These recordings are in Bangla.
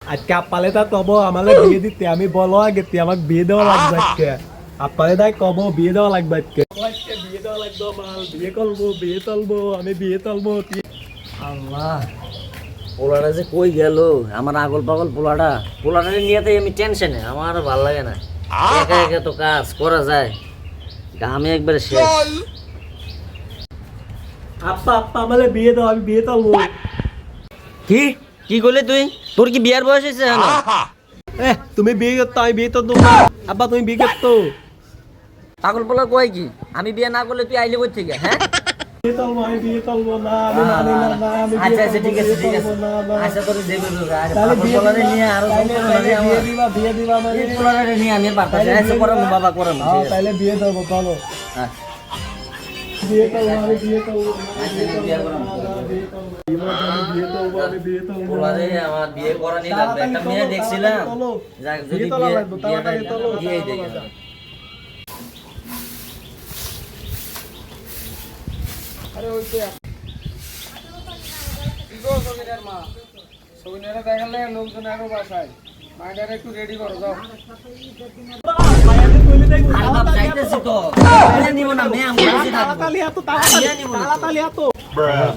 আজকে আপ্পালে তা কব আমালে বিয়ে দিতে আমি বলো আগে আমাকে বিয়ে দেওয়া লাগবে আজকে আপ্পালে তাই কব বিয়ে দেওয়া লাগবে আজকে বিয়ে দেওয়া লাগবে মাল বিয়ে করবো বিয়ে তুলবো আমি বিয়ে তুলবো আল্লাহ পোলাটা যে কই গেল আমার আগল পাগল পোলাটা নিয়ে তাই আমি টেনশনে আমার ভালো লাগে না একা একা তো কাজ করা যায় আমি একবারে শেষ আপ্পা আপ্পা আমালে বিয়ে দাও আমি বিয়ে তুলবো কি কি করলে তুই তোর কি বিয়ার বয়স হয়েছে তুমি বিয়ে করতো আমি বিয়ে তো দেবো আব্বা তুমি বিয়ে করতো পাগল পোলা কয় কি আমি বিয়ে না করলে তুই আইলে কই থেকে হ্যাঁ বিয়ে তুলবো আমি বিয়ে তুলবো না আমি মানি না না আমি আচ্ছা আচ্ছা ঠিক আছে আচ্ছা তোর দেবে পাগল পোলারে নিয়ে আরো বিয়ে দিবা মানে পোলারে নিয়ে আমি পারতাছি আচ্ছা করাম বাবা করাম তাহলে বিয়ে দেবো বলো হ্যাঁ বিয়ে করবো আমি বিয়ে করবো পোলারে আমার বিয়ে করানি লাগবে একটা মেয়ে দেখছিলাম যাক যদি বিয়ে দিয়ে দেয় আরে ওই তো ইগো সবিনার মা সবিনারে দেখালে লোকজন আরো বাসায় মাইডারে একটু রেডি করো যাও আর বাপ যাইতেছি তো মেয়ে নিব না মেয়ে আমি বেশি থাকবো তাড়াতাড়ি আতো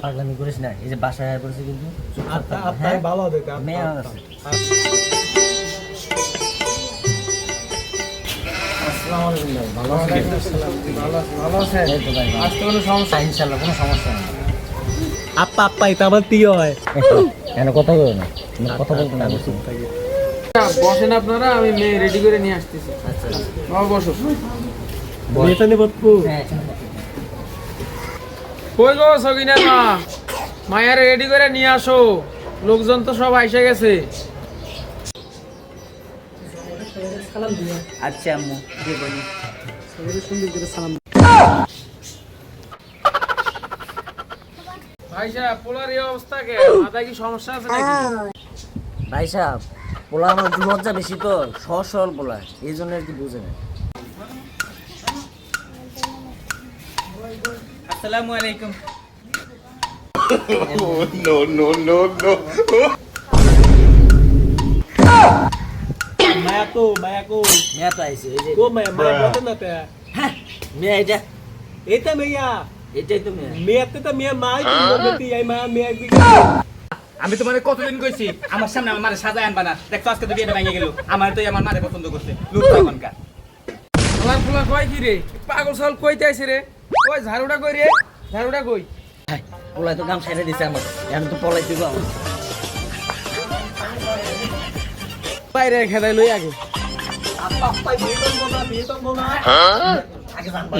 পাগলামি করিস না এই যে বাসায় আয়া পড়ছে কিন্তু আত্মাই ভালো দেখে মেয়ে আছে আসসালামু আলাইকুম ভাই ভালো আছেন ভালো আছে এই তো ভাই আজকে কোনো সমস্যা ইনশাআল্লাহ কোনো সমস্যা নেই আপ্পা আপ্পা এটা আমার প্রিয় হয় কেন কথা বলো না তুমি কথা বলতে না বসে বসেন আপনারা আমি মেয়ে রেডি করে নিয়ে আসতেছি আচ্ছা বাবা বসো বিয়েটা নেব বাপু হ্যাঁ কই গো সবিনার মা মায়ারে রেডি করে নিয়ে আসো লোকজন তো সব আইসা গেছে আচ্ছা আম্মু কি বলি ভাই সাহেব পোলার এই অবস্থা কে মাথায় কি সমস্যা আছে নাকি ভাই সাহেব পোলা আমার একটু লজ্জা বেশি তো সহজ সরল পোলা এই জন্য আর কি বুঝে না আসসালামু আলাইকুম মায়া তো মেয়ে তো আইছে এই যে ও মায়া বলতে না তে হ্যাঁ মেয়ে এটা এইটা মেয়া এটাই তো মেয়ে মেয়াতে তো মেয়া মাই কি বলতে এই মা মেয়া দিকে আমি তোমারে কতদিন কইছি আমার সামনে আমার মারে সাজায় আনবা না দেখছো আজকে তো বিয়েটা ভেঙে গেল আমার তো আমার মারে পছন্দ করছে লুক এখনকার আমার পোলা কই কি রে পাগল সাল কইতে আইছে রে ওই ঝাড়ুটা কই রে ঝাড়ুটা কই ভাই পোলাই তো গাম ছেড়ে দিছে আমার এখন তো পলাই দিব আমার বাইরে খেদাই লই আগে আপ্পা আপ্পা বিয়ে তো না আগে জানবা